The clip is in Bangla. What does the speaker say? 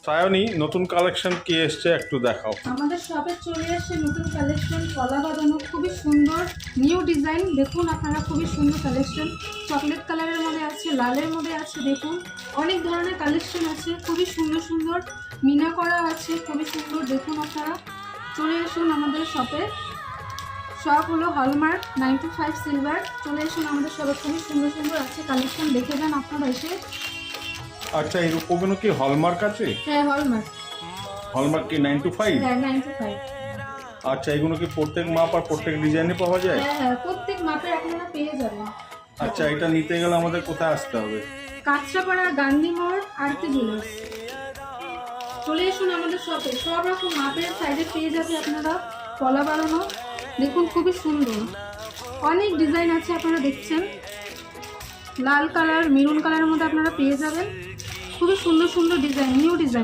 সায়নী, নতুন কালেকশন কি এসছে একটু দেখাও। আমাদের শপে চলে আসছে নতুন কালেকশন, কলা বাঁধানো, খুবই সুন্দর নিউ ডিজাইন। দেখুন আপনারা, খুবই সুন্দর কালেকশন। চকলেট কালারের মধ্যে আছে, লালের মধ্যে আছে। দেখুন অনেক ধরনের কালেকশন আছে, খুবই সুন্দর সুন্দর মিনা করা আছে, খুবই সুন্দর। দেখুন আপনারা চলে আসুন আমাদের শপে। শপ হলো হলমার্ক 95 সিলভার। চলে আসুন আমাদের শপে, খুবই সুন্দর সুন্দর আছে কালেকশন, দেখে যান আপনারা এসে। আচ্ছা, এই রূপগুলো কি হলমার্ক আছে? হ্যাঁ হলমার্ক। হলমার্ক কি 9 to 5? হ্যাঁ 95। আচ্ছা, এগুলো কি প্রত্যেক মাপ আর প্রত্যেক ডিজাইনে পাওয়া যায়? হ্যাঁ হ্যাঁ, প্রত্যেক মাপে আপনারা পেয়ে যাবেন। আচ্ছা, এটা নিতে গেলে আমাদের কোথায় আসতে হবে? কাঁচরাপাড়া, গান্ধী মোড়, আরতি জুয়েলার্স। চলে আসুন আমাদের শপে, সব রকম মাপের সাইজে পেয়ে যাবে আপনারা। কলা বানানো দেখুন, খুবই সুন্দর, অনেক ডিজাইন আছে। আপনারা দেখছেন লাল কালার, মেরুন কালারের মধ্যে আপনারা পেয়ে যাবেন। খুবই সুন্দর সুন্দর ডিজাইন, নিউ ডিজাইন।